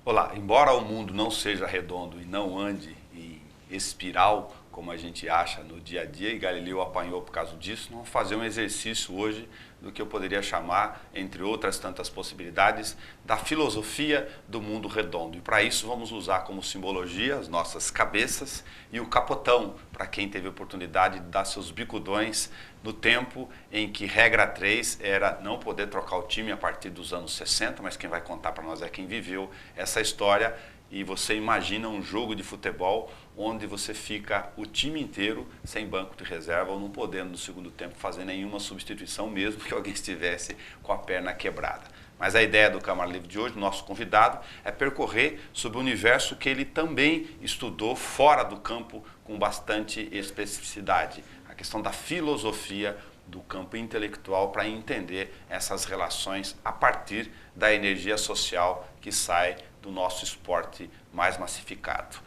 Olá, embora o mundo não seja redondo e não ande em espiral, como a gente acha no dia a dia, e Galileu apanhou por causa disso, vamos fazer um exercício hoje do que eu poderia chamar, entre outras tantas possibilidades, da filosofia do mundo redondo. E para isso vamos usar como simbologia as nossas cabeças e o capotão, para quem teve a oportunidade de dar seus bicudões no tempo em que regra 3 era não poder trocar o time a partir dos anos 60, mas quem vai contar para nós é quem viveu essa história. E você imagina um jogo de futebol onde você fica o time inteiro sem banco de reserva ou não podendo no segundo tempo fazer nenhuma substituição, mesmo que alguém estivesse com a perna quebrada. Mas a ideia do Câmara Livre de hoje, do nosso convidado, é percorrer sobre o universo que ele também estudou fora do campo com bastante especificidade. A questão da filosofia do campo intelectual para entender essas relações a partir da energia social que sai do nosso esporte mais massificado.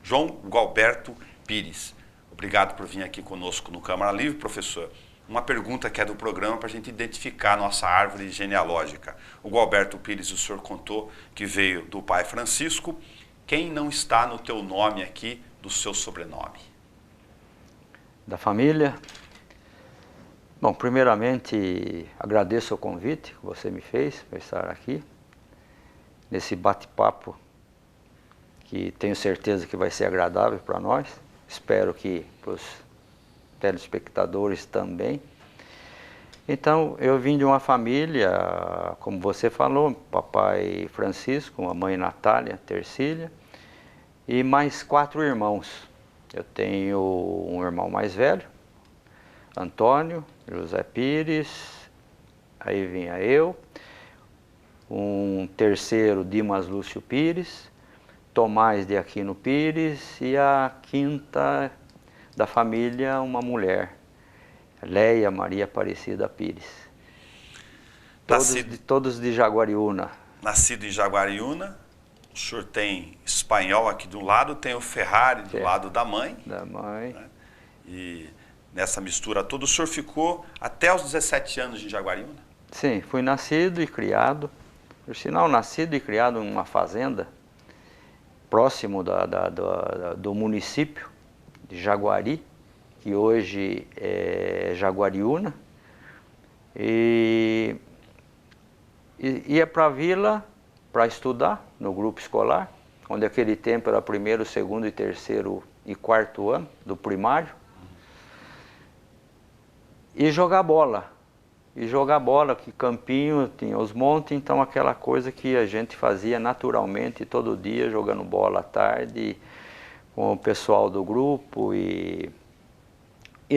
João Gualberto Pires, obrigado por vir aqui conosco no Câmara Livre, professor. Uma pergunta que é do programa para a gente identificar a nossa árvore genealógica. O Gualberto Pires, o senhor contou que veio do pai Francisco. Quem não está no teu nome aqui, do seu sobrenome? Da família? Bom, primeiramente agradeço o convite que você me fez para estar aqui, nesse bate-papo que tenho certeza que vai ser agradável para nós, espero que para os telespectadores também. Então, eu vim de uma família, como você falou, papai Francisco, mamãe Natália, Tercília, e mais 4 irmãos. Eu tenho um irmão mais velho, Antônio, José Pires, aí vinha eu, um terceiro, Dimas Lúcio Pires, Tomás de Aquino Pires e a quinta da família, uma mulher, Leia Maria Aparecida Pires. Todos de Jaguariúna. Nascido em Jaguariúna, o senhor tem espanhol aqui do lado, tem o Ferrari do lado da mãe. Da mãe. Né? E nessa mistura toda, o senhor ficou até os 17 anos em Jaguariúna? Sim, fui nascido e criado, por sinal, nascido e criado em uma fazenda, próximo do município de Jaguari, que hoje é Jaguariúna, e ia para a vila para estudar no grupo escolar, onde naquele tempo era primeiro, segundo e terceiro e quarto ano do primário, e jogar bola. Que Campinho tinha os montes, então aquela coisa que a gente fazia naturalmente todo dia, jogando bola à tarde com o pessoal do grupo e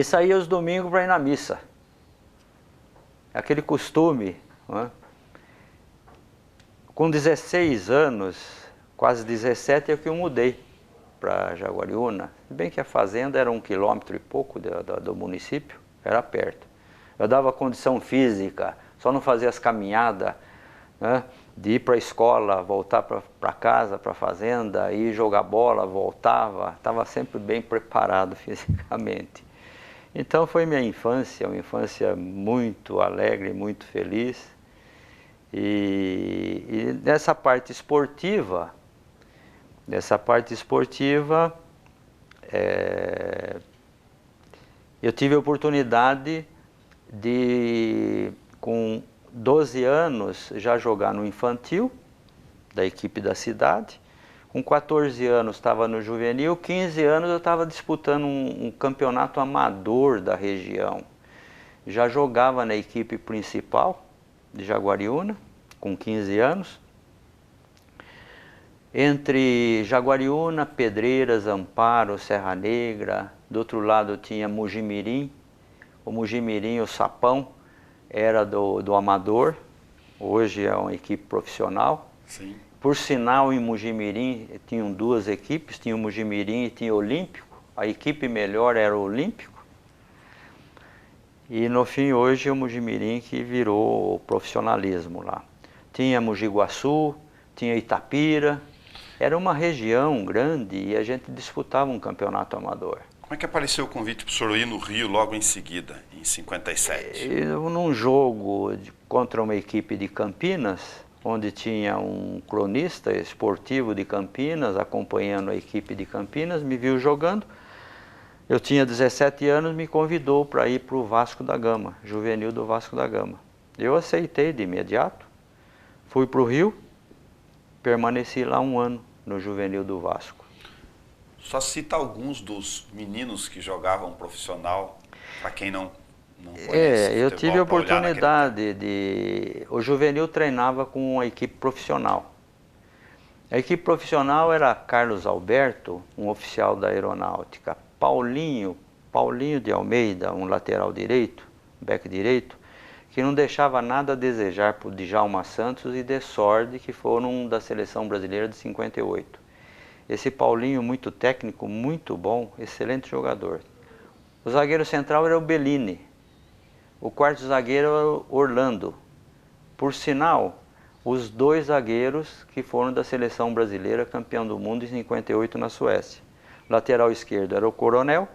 saía os domingos para ir na missa. Aquele costume, não é? Com 16 anos, quase 17, é que eu mudei para Jaguariúna. Se bem que a fazenda era 1 quilômetro e pouco do município, era perto. Eu dava condição física, só não fazia as caminhadas, né, de ir para a escola, voltar para casa, para a fazenda, ir jogar bola, voltava, estava sempre bem preparado fisicamente. Então foi minha infância, uma infância muito alegre, muito feliz. E nessa parte esportiva, eu tive a oportunidade de, com 12 anos, já jogar no infantil, da equipe da cidade. Com 14 anos estava no juvenil, 15 anos eu estava disputando um campeonato amador da região. Já jogava na equipe principal de Jaguariúna, com 15 anos. Entre Jaguariúna, Pedreiras, Amparo, Serra Negra, do outro lado tinha Mugimirim. O Mugimirim, o Sapão, era do amador, hoje é uma equipe profissional. Sim. Por sinal, em Mugimirim tinham 2 equipes, tinha o Mugimirim e tinha o Olímpico. A equipe melhor era o Olímpico. E no fim, hoje, é o Mugimirim que virou profissionalismo lá. Tinha Mugiguaçu, tinha Itapira. Era uma região grande e a gente disputava um campeonato amador. Como é que apareceu o convite para o senhor ir no Rio logo em seguida, em 57? Num jogo contra uma equipe de Campinas, onde tinha um cronista esportivo de Campinas, acompanhando a equipe de Campinas, me viu jogando. Eu tinha 17 anos, me convidou para ir para o Vasco da Gama, juvenil do Vasco da Gama. Eu aceitei de imediato, fui para o Rio, permaneci lá 1 ano no juvenil do Vasco. Só cita alguns dos meninos que jogavam profissional, para quem não conhece eu futebol, tive a pra olhar naquele oportunidade de... O juvenil treinava com uma equipe profissional. A equipe profissional era Carlos Alberto, um oficial da aeronáutica, Paulinho de Almeida, um lateral direito, back direito, que não deixava nada a desejar por Djalma Santos e Desorde, que foram da seleção brasileira de 58. Esse Paulinho, muito técnico, muito bom, excelente jogador. O zagueiro central era o Bellini. O quarto zagueiro era o Orlando. Por sinal, os 2 zagueiros que foram da seleção brasileira, campeão do mundo em 58 na Suécia. Lateral esquerdo era o Coronel.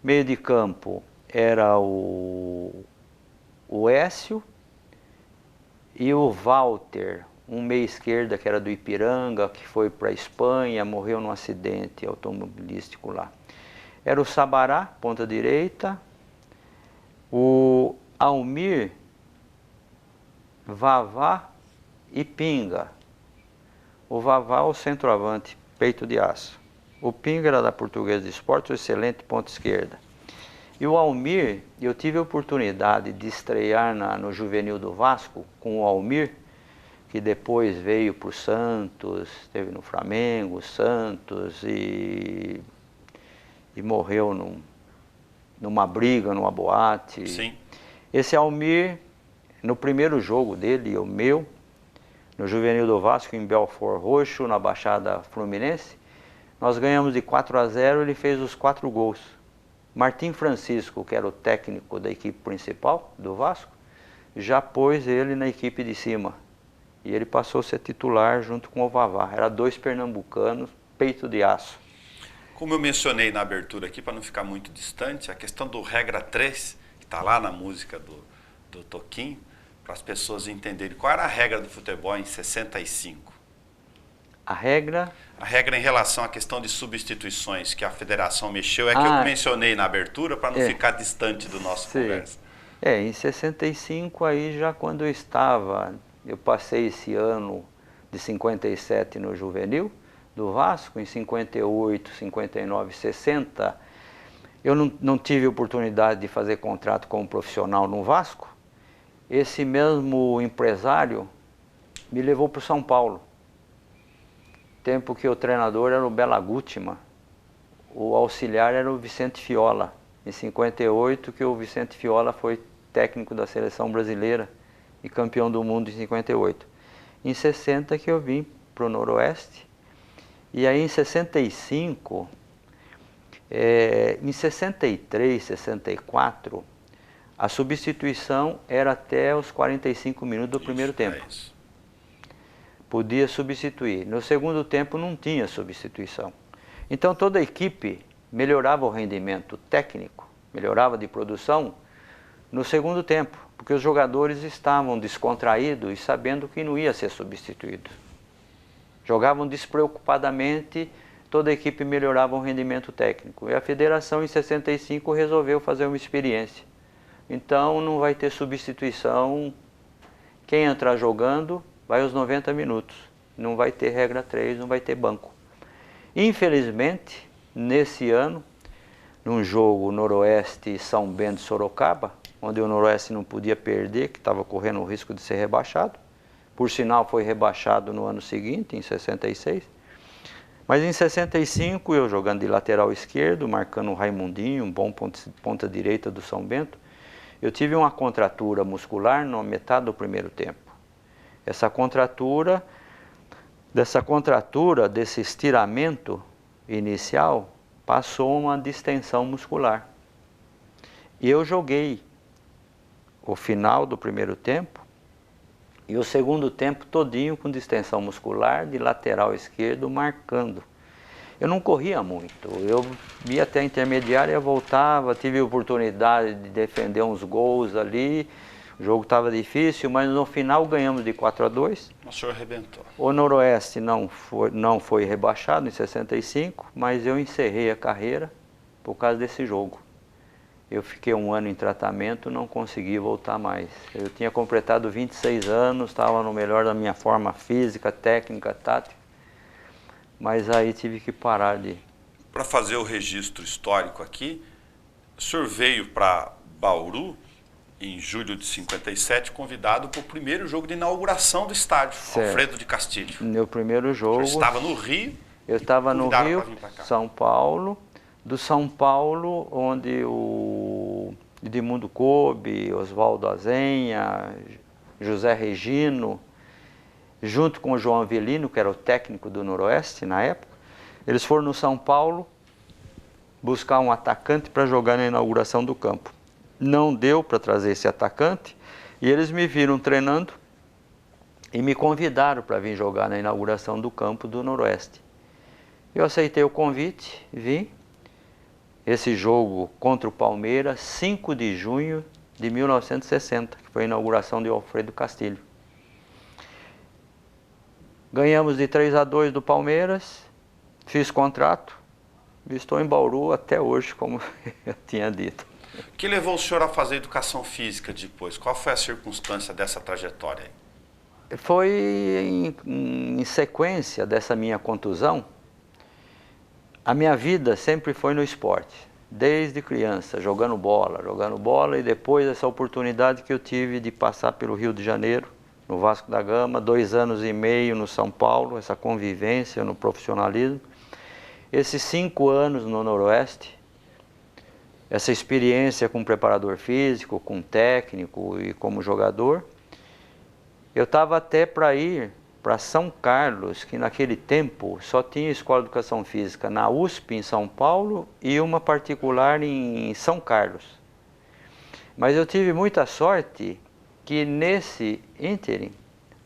Meio de campo era o Écio e o Walter, um meia esquerda que era do Ipiranga, que foi para a Espanha, morreu num acidente automobilístico lá. Era o Sabará, ponta direita, o Almir, Vavá e Pinga. O Vavá, o centroavante, peito de aço. O Pinga era da Portuguesa de Esportes, excelente ponta esquerda. E o Almir, eu tive a oportunidade de estrear no juvenil do Vasco com o Almir, que depois veio para o Santos, esteve no Flamengo, Santos e morreu numa briga, numa boate. Sim. Esse Almir, no primeiro jogo dele, o meu, no juvenil do Vasco, em Belfort Roxo, na Baixada Fluminense, nós ganhamos de 4-0, ele fez os 4 gols. Martim Francisco, que era o técnico da equipe principal do Vasco, já pôs ele na equipe de cima. E ele passou a ser titular junto com o Vavá. Era 2 pernambucanos, peito de aço. Como eu mencionei na abertura aqui, para não ficar muito distante, a questão do regra 3, que está lá na música do Toquinho, para as pessoas entenderem qual era a regra do futebol em 65. A regra em relação à questão de substituições que a federação mexeu, é que eu mencionei na abertura para não ficar distante do nosso conversa. Em 65, aí já quando eu passei esse ano de 57 no juvenil do Vasco, em 58, 59, 60, eu não tive oportunidade de fazer contrato como profissional no Vasco. Esse mesmo empresário me levou para o São Paulo. Tempo que o treinador era o Bela Gutmann, o auxiliar era o Vicente Fiola. Em 58 que o Vicente Fiola foi técnico da seleção brasileira e campeão do mundo em 58. Em 60 que eu vim para o Noroeste. E aí em 65, em 63, 64, a substituição era até os 45 minutos do primeiro tempo. Podia substituir. No segundo tempo não tinha substituição. Então toda a equipe melhorava o rendimento técnico, melhorava de produção no segundo tempo, porque os jogadores estavam descontraídos e sabendo que não ia ser substituído. Jogavam despreocupadamente, toda a equipe melhorava o rendimento técnico. E a federação em 65 resolveu fazer uma experiência. Então não vai ter substituição, quem entrar jogando vai aos 90 minutos, não vai ter regra 3, não vai ter banco. Infelizmente, nesse ano, num jogo Noroeste São Bento Sorocaba, onde o Noroeste não podia perder, que estava correndo o risco de ser rebaixado, por sinal foi rebaixado no ano seguinte, em 66, mas em 65, eu jogando de lateral esquerdo, marcando o Raimundinho, um bom ponta direita do São Bento, eu tive uma contratura muscular na metade do primeiro tempo. Dessa contratura, desse estiramento inicial, passou uma distensão muscular. E eu joguei o final do primeiro tempo e o segundo tempo todinho com distensão muscular, de lateral esquerdo, marcando. Eu não corria muito, eu ia até a intermediária, voltava, tive a oportunidade de defender uns gols ali, O jogo estava difícil, mas no final ganhamos de 4-2. O senhor arrebentou. O Noroeste não foi rebaixado em 65, mas eu encerrei a carreira por causa desse jogo. Eu fiquei um ano em tratamento, não consegui voltar mais. Eu tinha completado 26 anos, estava no melhor da minha forma física, técnica, tática, mas aí tive que parar de... Para fazer o registro histórico aqui, o senhor veio para Bauru em julho de 57, convidado para o primeiro jogo de inauguração do estádio, certo. Alfredo de Castilho. Meu primeiro jogo... Você estava no Rio? Eu estava no Rio, São Paulo. Do São Paulo, onde o Edmundo Kobe, Oswaldo Azenha, José Regino, junto com o João Avelino, que era o técnico do Noroeste na época, eles foram no São Paulo buscar um atacante para jogar na inauguração do campo. Não deu para trazer esse atacante e eles me viram treinando e me convidaram para vir jogar na inauguração do campo do Noroeste. Eu aceitei o convite, vim. Esse jogo contra o Palmeiras, 5 de junho de 1960, que foi a inauguração de Alfredo Castilho. Ganhamos de 3-2 do Palmeiras, fiz contrato e estou em Bauru até hoje, como eu tinha dito. O que levou o senhor a fazer educação física depois? Qual foi a circunstância dessa trajetória aí? Foi em sequência dessa minha contusão. A minha vida sempre foi no esporte, desde criança, jogando bola e depois essa oportunidade que eu tive de passar pelo Rio de Janeiro, no Vasco da Gama, 2 anos e meio no São Paulo, essa convivência no profissionalismo, esses 5 anos no Noroeste, essa experiência com preparador físico, com técnico e como jogador, eu estava até para ir para São Carlos, que naquele tempo só tinha escola de educação física na USP em São Paulo e uma particular em São Carlos. Mas eu tive muita sorte que nesse ínterim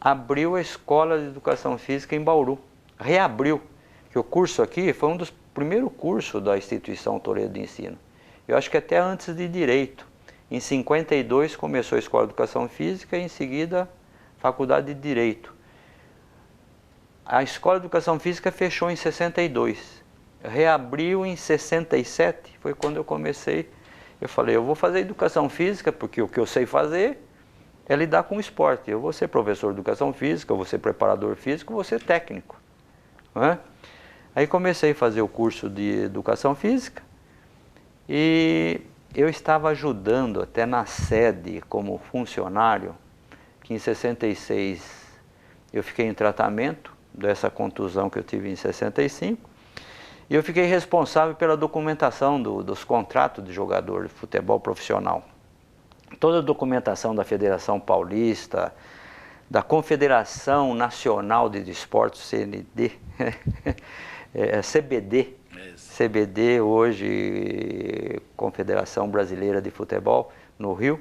abriu a escola de educação física em Bauru, reabriu, que o curso aqui foi um dos primeiros cursos da instituição Toledo de Ensino. Eu acho que até antes de Direito. Em 52 começou a escola de educação física e em seguida faculdade de Direito. A Escola de Educação Física fechou em 62, reabriu em 67, foi quando eu comecei. Eu falei, eu vou fazer Educação Física, porque o que eu sei fazer é lidar com o esporte. Eu vou ser professor de Educação Física, eu vou ser preparador físico, eu vou ser técnico. Não é? Aí comecei a fazer o curso de Educação Física e eu estava ajudando até na sede como funcionário, que em 66 eu fiquei em tratamento dessa contusão que eu tive em 65, e eu fiquei responsável pela documentação dos contratos de jogador de futebol profissional. Toda a documentação da Federação Paulista, da Confederação Nacional de Desportos, CND, CBD, CBD, hoje Confederação Brasileira de Futebol, no Rio.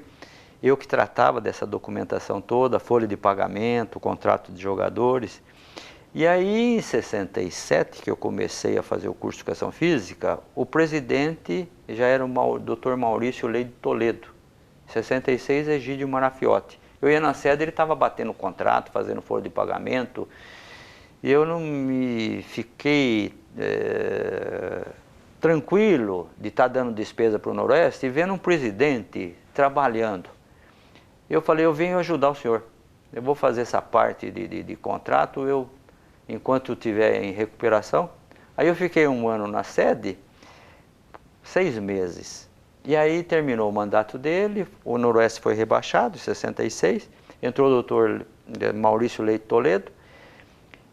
Eu que tratava dessa documentação toda, folha de pagamento, contrato de jogadores. E aí, em 67, que eu comecei a fazer o curso de Educação Física, o presidente já era o Dr. Maurício Leite Toledo. Em 66, Egídio Marafiotti. Eu ia na sede, ele estava batendo contrato, fazendo folha de pagamento, e eu não me fiquei tranquilo de estar dando despesa para o Noroeste e vendo um presidente trabalhando. Eu falei, eu venho ajudar o senhor, eu vou fazer essa parte de contrato, enquanto eu estiver em recuperação. Aí eu fiquei 1 ano na sede, 6 meses. E aí terminou o mandato dele, o Noroeste foi rebaixado, em 66, entrou o doutor Maurício Leite Toledo.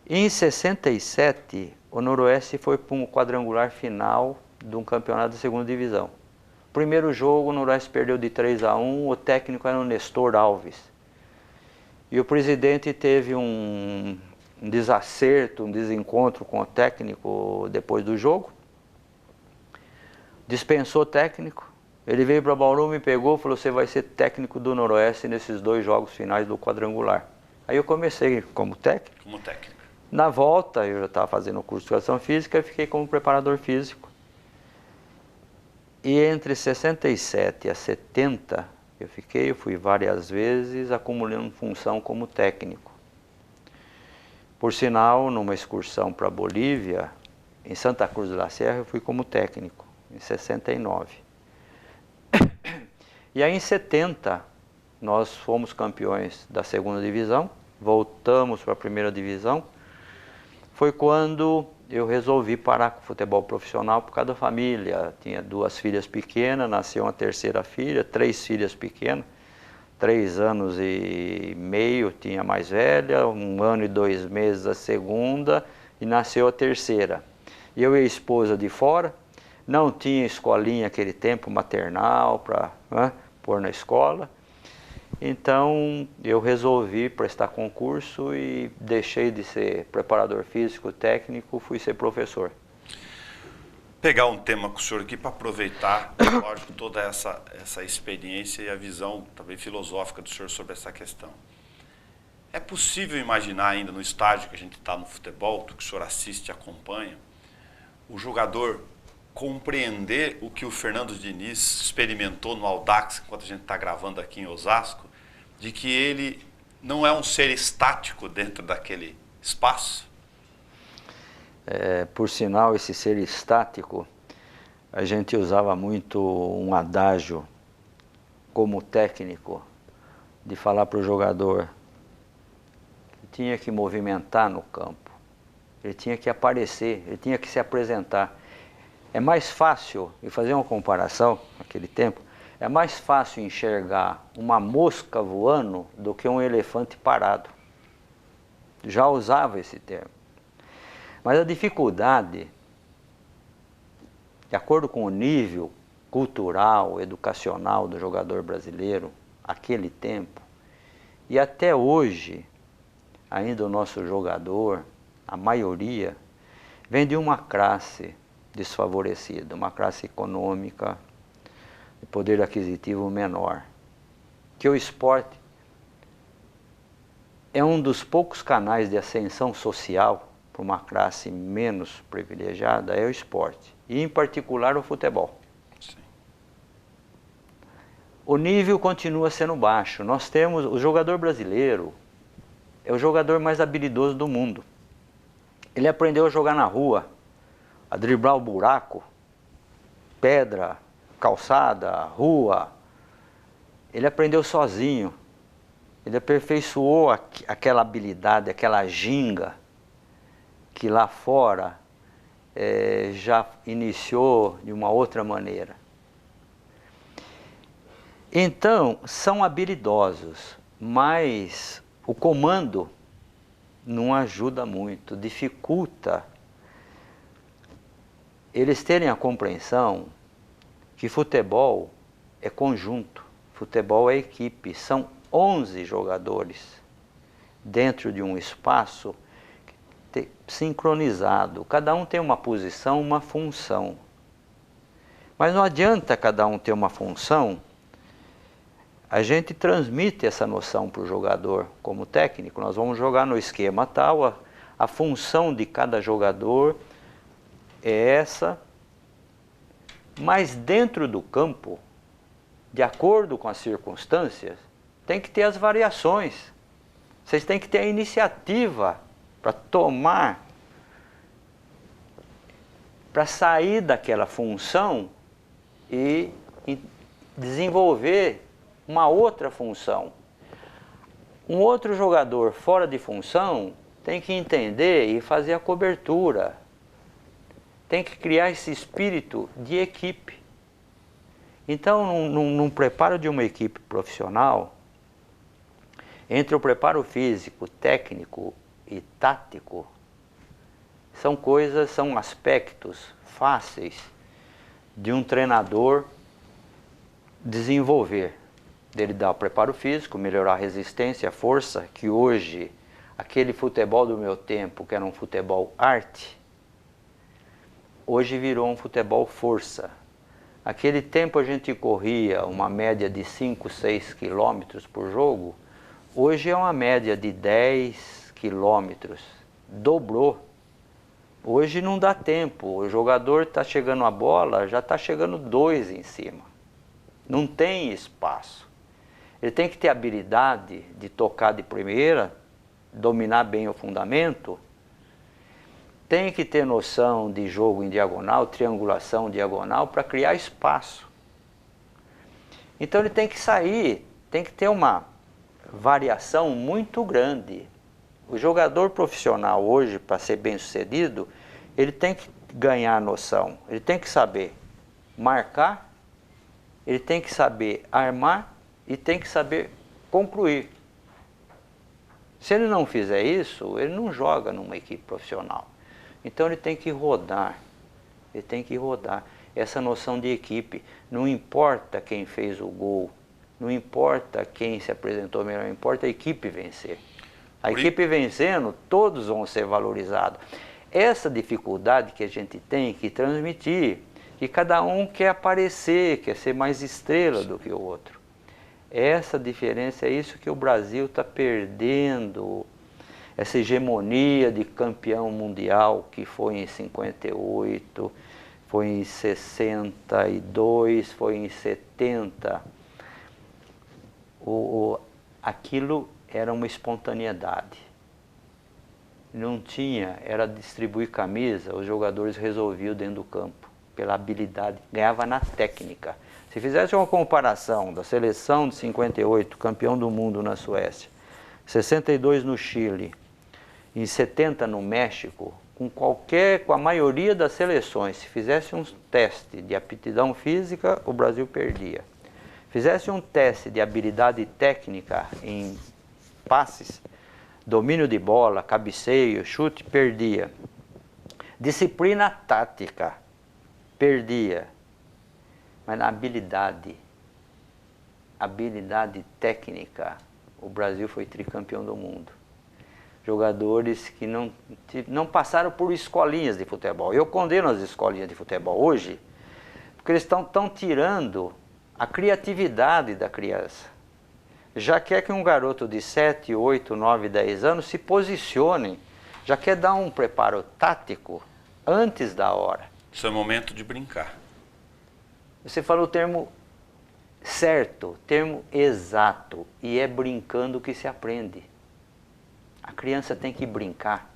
E em 67, o Noroeste foi para um quadrangular final de um campeonato da 2ª divisão. Primeiro jogo, o Noroeste perdeu de 3-1, o técnico era o Nestor Alves. E o presidente teve um desacerto, um desencontro com o técnico depois do jogo. Dispensou o técnico. Ele veio para Bauru, me pegou e falou, você vai ser técnico do Noroeste nesses 2 jogos finais do quadrangular. Aí eu comecei como técnico. Como técnico. Na volta, eu já estava fazendo o curso de Educação Física e fiquei como preparador físico. E entre 67 a 70, Eu fui várias vezes acumulando função como técnico. Por sinal, numa excursão para a Bolívia, em Santa Cruz de la Sierra, eu fui como técnico, em 69. E aí em 70, nós fomos campeões da segunda divisão, voltamos para a primeira divisão. Foi quando eu resolvi parar com o futebol profissional por causa da família. Tinha 2 filhas pequenas, nasceu uma terceira filha, 3 filhas pequenas, 3 anos e meio tinha a mais velha, 1 ano e 2 meses a segunda e nasceu a terceira. Eu e a esposa de fora, não tinha escolinha naquele tempo maternal para pôr na escola. Então eu resolvi prestar concurso e deixei de ser preparador físico técnico, fui ser professor. Pegar um tema com o senhor aqui para aproveitar, lógico, toda essa experiência e a visão também filosófica do senhor sobre essa questão. É possível imaginar ainda no estágio que a gente está no futebol, que o senhor assiste e acompanha, o jogador compreender o que o Fernando Diniz experimentou no Audax, enquanto a gente está gravando aqui em Osasco, de que ele não é um ser estático dentro daquele espaço? Por sinal, esse ser estático, a gente usava muito um adágio como técnico, de falar para o jogador que tinha que movimentar no campo, ele tinha que aparecer, ele tinha que se apresentar. É mais fácil, e fazer uma comparação naquele tempo, é mais fácil enxergar uma mosca voando do que um elefante parado. Já usava esse termo. Mas a dificuldade, de acordo com o nível cultural, educacional do jogador brasileiro, aquele tempo, e até hoje, ainda o nosso jogador, a maioria, vem de uma classe desfavorecida, uma classe econômica, de poder aquisitivo menor. Que o esporte é um dos poucos canais de ascensão social para uma classe menos privilegiada, é o esporte, e em particular o futebol. Sim. O nível continua sendo baixo. Nós temos, o jogador brasileiro é o jogador mais habilidoso do mundo. Ele aprendeu a jogar na rua, a driblar o buraco, pedra, calçada, rua. Ele aprendeu sozinho. Ele aperfeiçoou aquela habilidade, aquela ginga que lá fora já iniciou de uma outra maneira. Então, são habilidosos, mas o comando não ajuda muito, dificulta eles terem a compreensão que futebol é conjunto, futebol é equipe, são 11 jogadores dentro de um espaço sincronizado, cada um tem uma posição, uma função. Mas não adianta cada um ter uma função, a gente transmite essa noção para o jogador como técnico, nós vamos jogar no esquema tal, a função de cada jogador é essa, mas dentro do campo, de acordo com as circunstâncias, tem que ter as variações. Vocês têm que ter a iniciativa para tomar, para sair daquela função e desenvolver uma outra função. Um outro jogador fora de função tem que entender e fazer a cobertura. Tem que criar esse espírito de equipe. Então, num preparo de uma equipe profissional, entre o preparo físico, técnico e tático, são aspectos fáceis de um treinador desenvolver. Dele dar o preparo físico, melhorar a resistência, a força, que hoje, aquele futebol do meu tempo, que era um futebol arte, hoje virou um futebol força. Aquele tempo a gente corria uma média de 5, 6 quilômetros por jogo, hoje é uma média de 10 quilômetros, dobrou. Hoje não dá tempo, o jogador está chegando a bola, já está chegando 2 em cima. Não tem espaço. ele tem que ter habilidade de tocar de primeira, dominar bem o fundamento, tem que ter noção de jogo em diagonal, triangulação diagonal, para criar espaço. Então ele tem que sair, tem que ter uma variação muito grande. O jogador profissional hoje, para ser bem sucedido, ele tem que ganhar a noção, ele tem que saber marcar, ele tem que saber armar e tem que saber concluir. Se ele não fizer isso, ele não joga numa equipe profissional. Então ele tem que rodar, ele tem que rodar. Essa noção de equipe, não importa quem fez o gol, não importa quem se apresentou melhor, importa a equipe vencer. A equipe vencendo, todos vão ser valorizados. Essa dificuldade que a gente tem que transmitir, que cada um quer aparecer, quer ser mais estrela do que o outro. Essa diferença, é isso que o Brasil está perdendo, essa hegemonia de campeão mundial que foi em 58, foi em 62, foi em 70. Aquilo era uma espontaneidade. Não tinha, era distribuir camisa, os jogadores resolviam dentro do campo, pela habilidade, ganhava na técnica. Se fizesse uma comparação da seleção de 58, campeão do mundo na Suécia, 62 no Chile, em 70 no México, com a maioria das seleções, se fizesse um teste de aptidão física, o Brasil perdia. Fizesse um teste de habilidade técnica em passes, domínio de bola, cabeceio, chute, perdia. Disciplina tática, perdia. Mas na habilidade técnica, o Brasil foi tricampeão do mundo. Jogadores que não passaram por escolinhas de futebol. Eu condeno as escolinhas de futebol hoje, porque eles estão tirando a criatividade da criança. Já quer que um garoto de 7, 8, 9, 10 anos se posicione, já quer dar um preparo tático antes da hora. Isso é momento de brincar. Você falou o termo certo, termo exato, e é brincando que se aprende. A criança tem que brincar,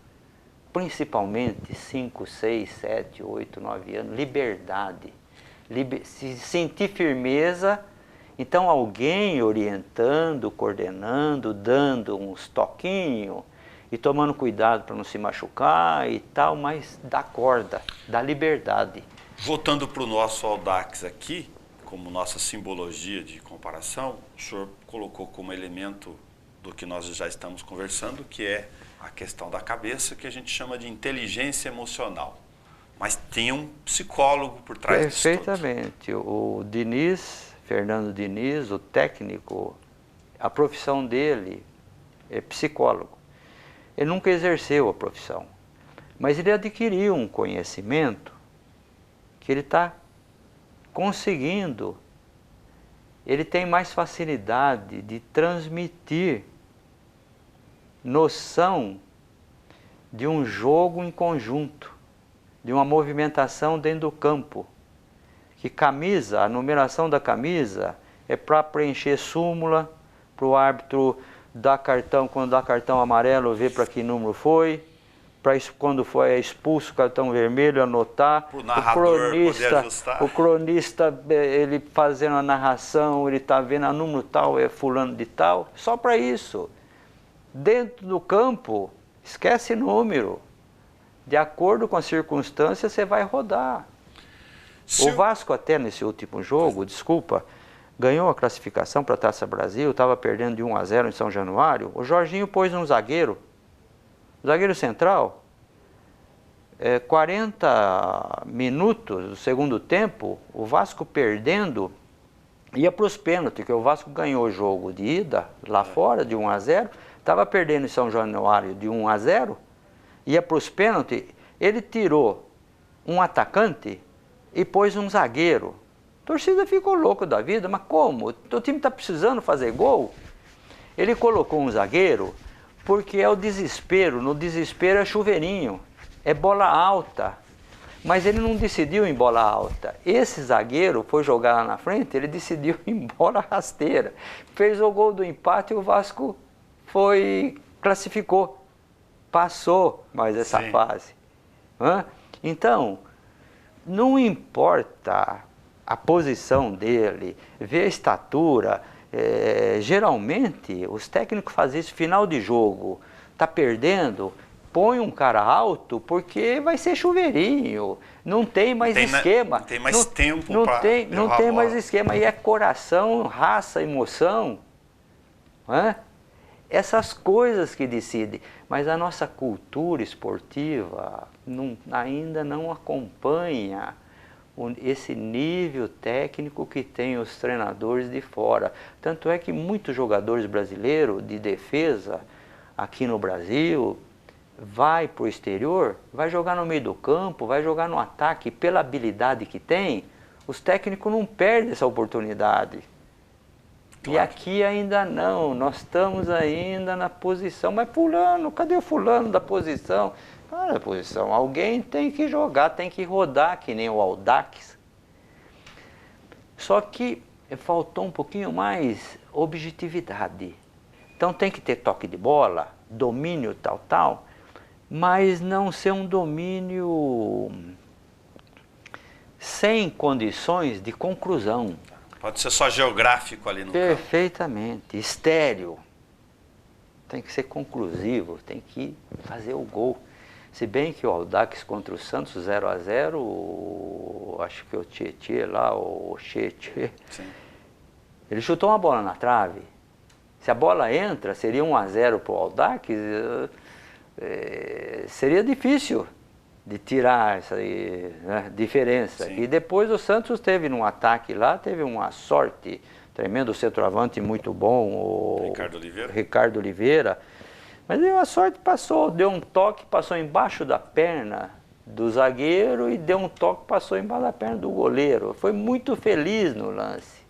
principalmente 5, 6, 7, 8, 9 anos, liberdade. Se sentir firmeza, então alguém orientando, coordenando, dando uns toquinhos e tomando cuidado para não se machucar e tal, mas dá corda, dá liberdade. Voltando para o nosso Audax aqui, como nossa simbologia de comparação, o senhor colocou como elemento do que nós já estamos conversando, que é a questão da cabeça, que a gente chama de inteligência emocional. Mas tem um psicólogo por trás disso tudo. Perfeitamente. O Diniz, Fernando Diniz, o técnico, a profissão dele é psicólogo. Ele nunca exerceu a profissão, mas ele adquiriu um conhecimento que ele está conseguindo. Ele tem mais facilidade de transmitir noção de um jogo em conjunto, de uma movimentação dentro do campo. Que camisa, a numeração da camisa é para preencher súmula, para o árbitro dar cartão, quando dá cartão amarelo, ver para que número foi, para quando foi expulso o cartão vermelho, anotar. O narrador poder ajustar. O cronista, ele fazendo a narração, ele está vendo a número tal, é fulano de tal, só para isso. Dentro do campo, esquece número. De acordo com as circunstâncias, você vai rodar. O Vasco até nesse último jogo, desculpa, ganhou a classificação para a Taça Brasil, estava perdendo de 1-0 em São Januário. O Jorginho pôs um zagueiro central, 40 minutos do segundo tempo, o Vasco perdendo, ia para os pênaltis, que o Vasco ganhou o jogo de ida lá fora de 1-0, estava perdendo em São Januário de 1-0, ia para os pênaltis, ele tirou um atacante e pôs um zagueiro. A torcida ficou louca da vida, mas como? O time está precisando fazer gol? Ele colocou um zagueiro porque é o desespero, no desespero é chuveirinho, é bola alta. Mas ele não decidiu em bola alta. Esse zagueiro foi jogar lá na frente, ele decidiu em bola rasteira. Fez o gol do empate e o Vasco classificou. Passou mais essa fase. Então, não importa a posição dele, ver a estatura. Geralmente, os técnicos fazem isso final de jogo. Está perdendo, põe um cara alto porque vai ser chuveirinho. Não tem mais esquema. Não tem mais tempo para não tem mais esquema. E é coração, raça, emoção. Essas coisas que decidem. Mas a nossa cultura esportiva ainda não acompanha esse nível técnico que tem os treinadores de fora. Tanto é que muitos jogadores brasileiros de defesa aqui no Brasil vai para o exterior, vai jogar no meio do campo, vai jogar no ataque, pela habilidade que tem, os técnicos não perdem essa oportunidade. Claro. E aqui ainda não, nós estamos ainda na posição, mas fulano, cadê o fulano da posição? Cara, posição, alguém tem que jogar, tem que rodar, que nem o Audax. Só que faltou um pouquinho mais objetividade. Então tem que ter toque de bola, domínio tal, mas não ser um domínio sem condições de conclusão. Pode ser só geográfico ali no campo. Perfeitamente, estéreo. Tem que ser conclusivo, tem que fazer o gol. Se bem que o Audax contra o Santos 0-0, acho que o Tietê lá, o Tietê, ele chutou uma bola na trave. Se a bola entra, seria 1-0 para o Audax, seria difícil de tirar essa diferença. Sim. E depois o Santos teve num ataque lá, teve uma sorte, tremendo centroavante muito bom, o Ricardo Oliveira. Mas aí a sorte passou, deu um toque, passou embaixo da perna do zagueiro e deu um toque, passou embaixo da perna do goleiro. Foi muito feliz no lance,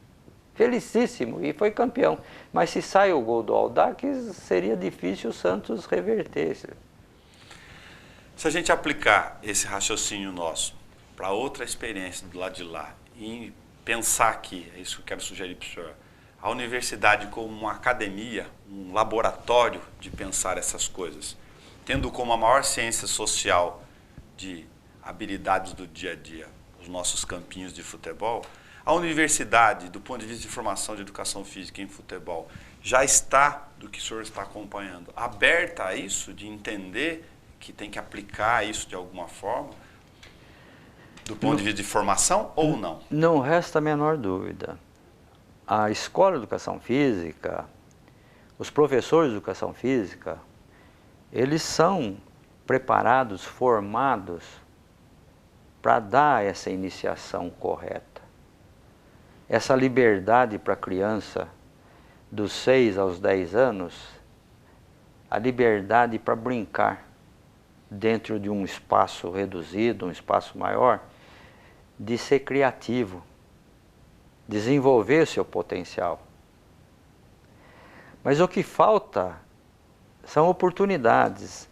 felicíssimo, e foi campeão. Mas se sai o gol do Audax, seria difícil o Santos reverter. Se a gente aplicar esse raciocínio nosso para outra experiência do lado de lá e pensar aqui, é isso que eu quero sugerir para o senhor, a universidade como uma academia, um laboratório de pensar essas coisas, tendo como a maior ciência social de habilidades do dia a dia os nossos campinhos de futebol, a universidade, do ponto de vista de formação de educação física em futebol, já está, do que o senhor está acompanhando, aberta a isso, de entender que tem que aplicar isso de alguma forma, do ponto de vista de formação ou não? Não resta a menor dúvida. A escola de educação física, os professores de educação física, eles são preparados, formados para dar essa iniciação correta. Essa liberdade para a criança dos 6 aos 10 anos, a liberdade para brincar dentro de um espaço reduzido, um espaço maior, de ser criativo, desenvolver seu potencial. Mas o que falta são oportunidades.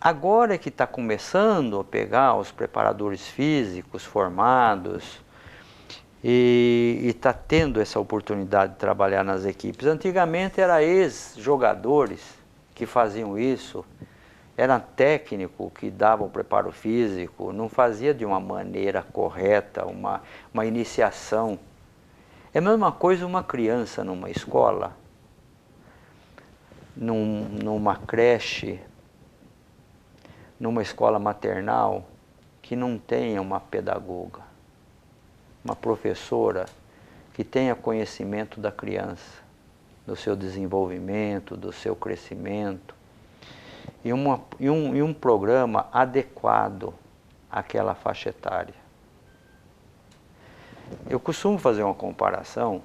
Agora é que está começando a pegar os preparadores físicos formados e está tendo essa oportunidade de trabalhar nas equipes. Antigamente era ex-jogadores que faziam isso, era técnico que dava o preparo físico, não fazia de uma maneira correta, uma iniciação. É a mesma coisa uma criança numa escola, numa creche, numa escola maternal, que não tenha uma pedagoga, uma professora que tenha conhecimento da criança, do seu desenvolvimento, do seu crescimento, e um programa adequado àquela faixa etária. Eu costumo fazer uma comparação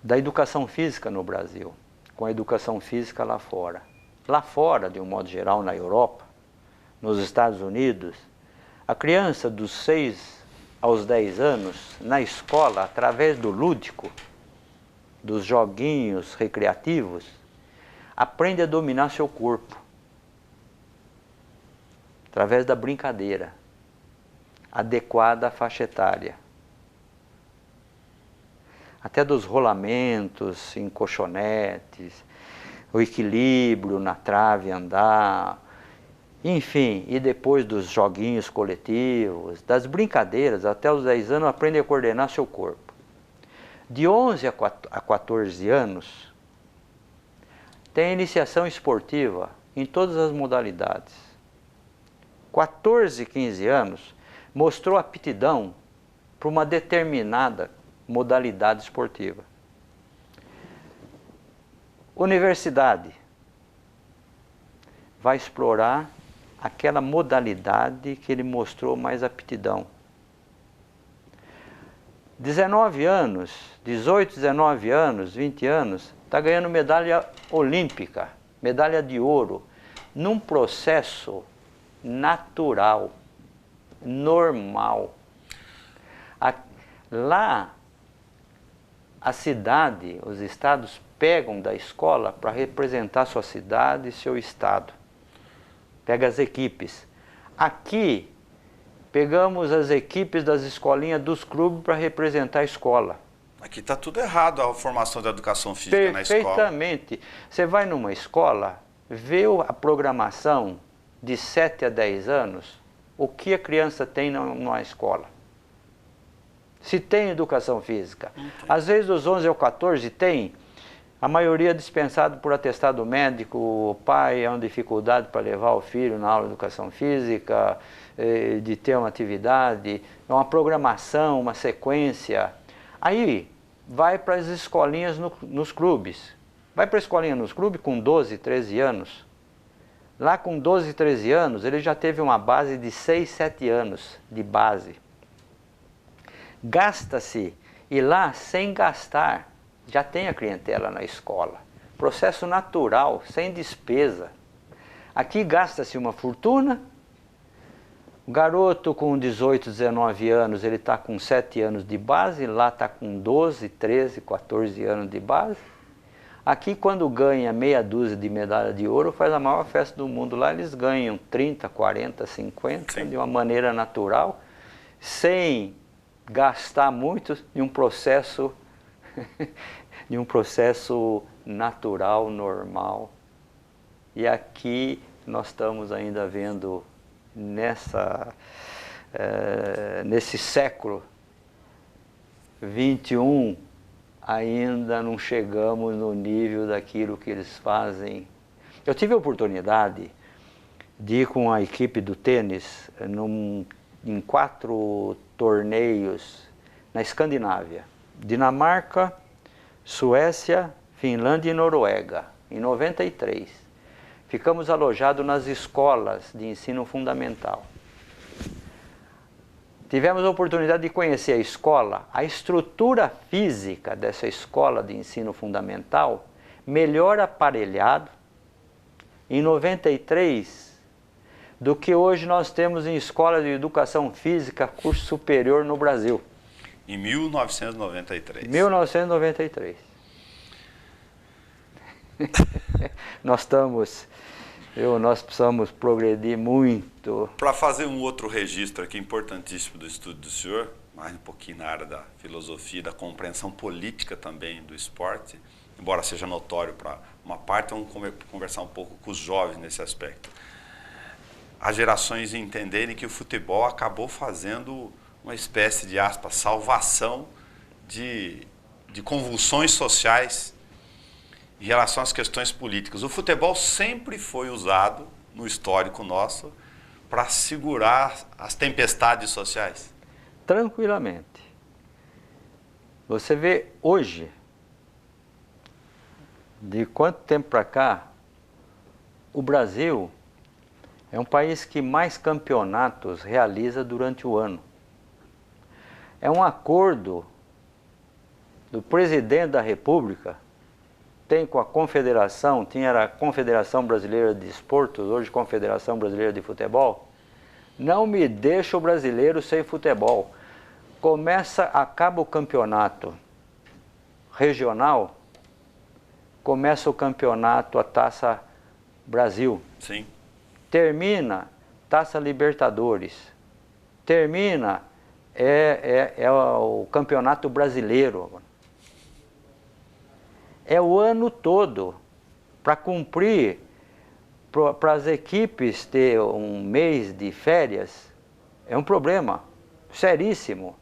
da educação física no Brasil com a educação física lá fora. Lá fora, de um modo geral, na Europa, nos Estados Unidos, a criança dos 6 aos 10 anos, na escola, através do lúdico, dos joguinhos recreativos, aprende a dominar seu corpo. através da brincadeira, adequada à faixa etária. Até dos rolamentos em colchonetes, o equilíbrio na trave andar, enfim, e depois dos joguinhos coletivos, das brincadeiras, até os 10 anos aprende a coordenar seu corpo. De 11 a 14 anos, tem iniciação esportiva em todas as modalidades. 14, 15 anos, mostrou aptidão para uma determinada modalidade esportiva. Universidade vai explorar aquela modalidade que ele mostrou mais aptidão. 19 anos, 18, 19 anos, 20 anos, está ganhando medalha olímpica, medalha de ouro, num processo natural, normal. Lá, a cidade, os estados pegam da escola para representar sua cidade e seu estado. Pega as equipes. Aqui, pegamos as equipes das escolinhas dos clubes para representar a escola. Aqui está tudo errado, a formação da educação física na escola. Perfeitamente. Você vai numa escola, vê a programação de 7 a 10 anos, o que a criança tem numa escola. Se tem educação física. Às vezes dos 11 ao 14 tem, a maioria dispensado por atestado médico, o pai é uma dificuldade para levar o filho na aula de educação física, de ter uma atividade, uma programação, uma sequência. Aí vai para as escolinhas nos clubes. Vai para a escolinha nos clubes com 12, 13 anos. Lá com 12, 13 anos, ele já teve uma base de 6, 7 anos de base. Gasta-se, e lá sem gastar, já tem a clientela na escola. Processo natural, sem despesa. Aqui gasta-se uma fortuna. O garoto com 18, 19 anos, ele está com 7 anos de base, lá está com 12, 13, 14 anos de base. Aqui, quando ganha meia dúzia de medalha de ouro, faz a maior festa do mundo. Lá eles ganham 30, 40, 50, Sim. de uma maneira natural, sem gastar muito em um processo natural, normal. E aqui nós estamos ainda vendo nesse século 21, ainda não chegamos no nível daquilo que eles fazem. Eu tive a oportunidade de ir com a equipe do tênis em 4 torneios na Escandinávia, Dinamarca, Suécia, Finlândia e Noruega, em 93. Ficamos alojados nas escolas de ensino fundamental. Tivemos a oportunidade de conhecer a escola, a estrutura física dessa escola de ensino fundamental, melhor aparelhado, em 93, do que hoje nós temos em escola de educação física, curso superior no Brasil. Em 1993. 1993. Nós precisamos progredir muito. Para fazer um outro registro aqui importantíssimo do estudo do senhor, mais um pouquinho na área da filosofia, da compreensão política também do esporte, embora seja notório para uma parte, vamos conversar um pouco com os jovens nesse aspecto. As gerações entenderem que o futebol acabou fazendo uma espécie de, aspas, salvação de convulsões sociais em relação às questões políticas. O futebol sempre foi usado, no histórico nosso, para segurar as tempestades sociais. Tranquilamente. Você vê hoje, de quanto tempo para cá, o Brasil é um país que mais campeonatos realiza durante o ano. É um acordo do presidente da República, tem com a Confederação, tinha a Confederação Brasileira de Desportos, hoje Confederação Brasileira de Futebol. Não me deixa o brasileiro sem futebol. Acaba o campeonato regional, começa o campeonato, a Taça Brasil. Sim. Termina, Taça Libertadores. Termina, é o Campeonato Brasileiro. É o ano todo para cumprir, para as equipes ter um mês de férias, é um problema seríssimo.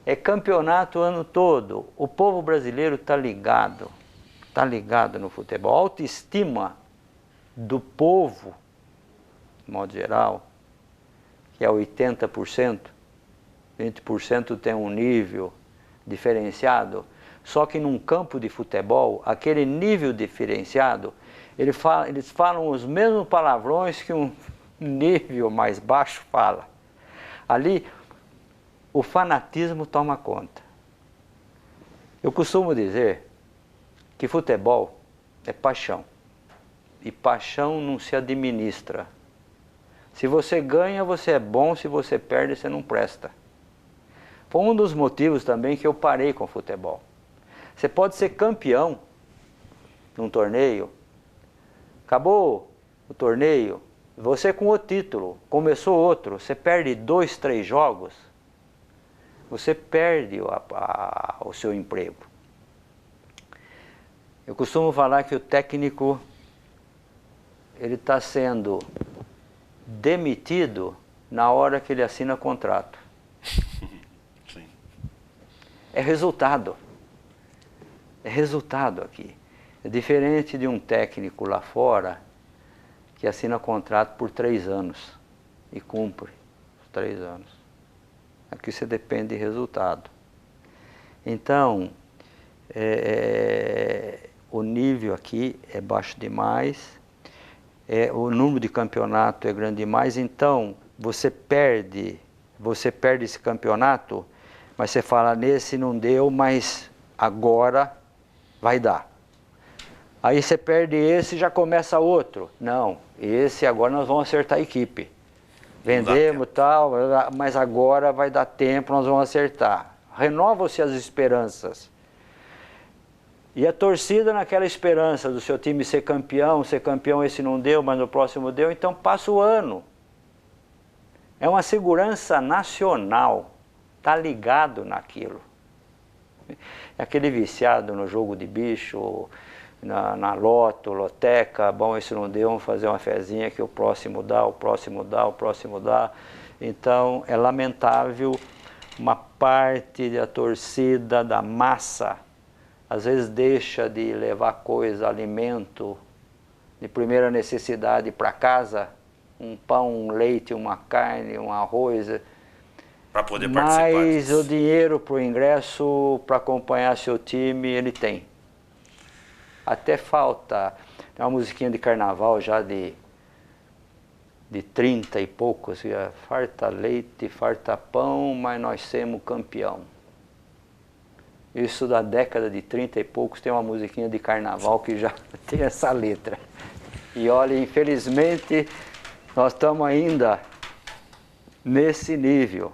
É campeonato o ano todo. O povo brasileiro está ligado no futebol. A autoestima do povo, de modo geral, que é 80%, 20% tem um nível diferenciado, só que num campo de futebol, aquele nível diferenciado, eles falam os mesmos palavrões que um nível mais baixo fala. Ali, o fanatismo toma conta. Eu costumo dizer que futebol é paixão. E paixão não se administra. Se você ganha, você é bom. Se você perde, você não presta. Foi um dos motivos também que eu parei com o futebol. Você pode ser campeão num torneio. Acabou o torneio, você com o título, começou outro, você perde 2, 3 jogos, você perde o seu emprego. Eu costumo falar que o técnico, ele está sendo demitido na hora que ele assina contrato. Sim. É resultado. É resultado aqui. É diferente de um técnico lá fora que assina contrato por 3 anos e cumpre os 3 anos. Aqui você depende de resultado. Então, o nível aqui é baixo demais, o número de campeonato é grande demais, então você perde esse campeonato, mas você fala, nesse não deu, mas agora vai dar. Aí você perde esse e já começa outro. Não, esse agora nós vamos acertar a equipe. Vendemos e tal, mas agora vai dar tempo, nós vamos acertar. Renovam-se as esperanças. E a torcida naquela esperança do seu time ser campeão, esse não deu, mas no próximo deu, então passa o ano. É uma segurança nacional, está ligado naquilo. É aquele viciado no jogo de bicho, na loto, loteca, bom, esse não deu, vamos fazer uma fezinha que o próximo dá, o próximo dá, o próximo dá. Então é lamentável uma parte da torcida, da massa, às vezes deixa de levar coisa, alimento de primeira necessidade para casa, um pão, um leite, uma carne, um arroz, para poder participar mas disso. O dinheiro para o ingresso, para acompanhar seu time, ele tem. Até falta, tem uma musiquinha de carnaval já de 30 e poucos, farta leite, farta pão, mas nós somos campeão. Isso da década de 30 e poucos tem uma musiquinha de carnaval que já tem essa letra. E olha, infelizmente, nós estamos ainda nesse nível.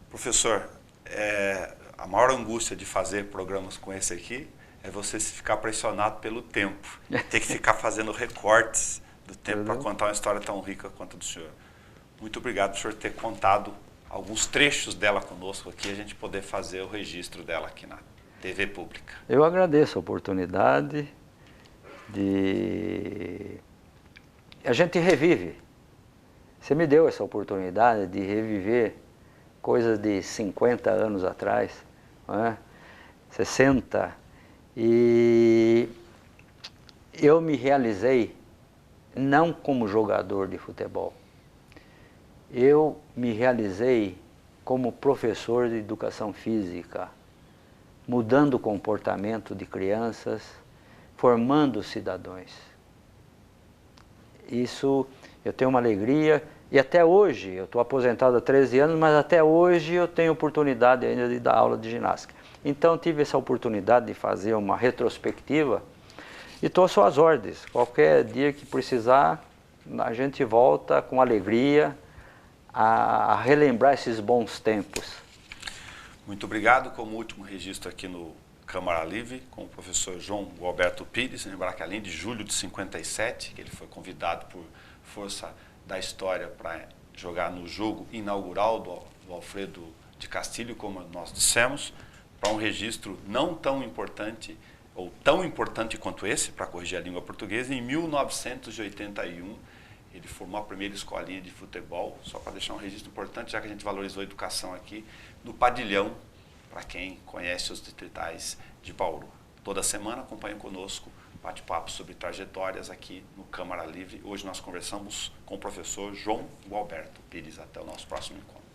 Professor, a maior angústia de fazer programas com esse aqui é você se ficar pressionado pelo tempo. Ter que ficar fazendo recortes do tempo para contar uma história tão rica quanto a do senhor. Muito obrigado por o senhor ter contado alguns trechos dela conosco aqui, a gente poder fazer o registro dela aqui na TV Pública. Eu agradeço a oportunidade de... A gente revive. Você me deu essa oportunidade de reviver coisas de 50 anos atrás, não é? 60. E eu me realizei não como jogador de futebol. Eu me realizei como professor de educação física, mudando o comportamento de crianças, formando cidadãos. Isso eu tenho uma alegria, e até hoje, eu estou aposentado há 13 anos, mas até hoje eu tenho oportunidade ainda de dar aula de ginástica. Então tive essa oportunidade de fazer uma retrospectiva e estou às suas ordens. Qualquer dia que precisar, a gente volta com alegria a relembrar esses bons tempos. Muito obrigado. Como último registro aqui no Câmara Livre, com o professor João Alberto Pires. Lembrar que além de julho de 57, que ele foi convidado por força da história para jogar no jogo inaugural do Alfredo de Castilho, como nós dissemos, para um registro não tão importante, ou tão importante quanto esse, para corrigir a língua portuguesa. Em 1981, ele formou a primeira escolinha de futebol, só para deixar um registro importante, já que a gente valorizou a educação aqui, no Padilhão, para quem conhece os distritais de Bauru. Toda semana acompanhem conosco bate-papo sobre trajetórias aqui no Câmara Livre. Hoje nós conversamos com o professor João Alberto Pires. Até o nosso próximo encontro.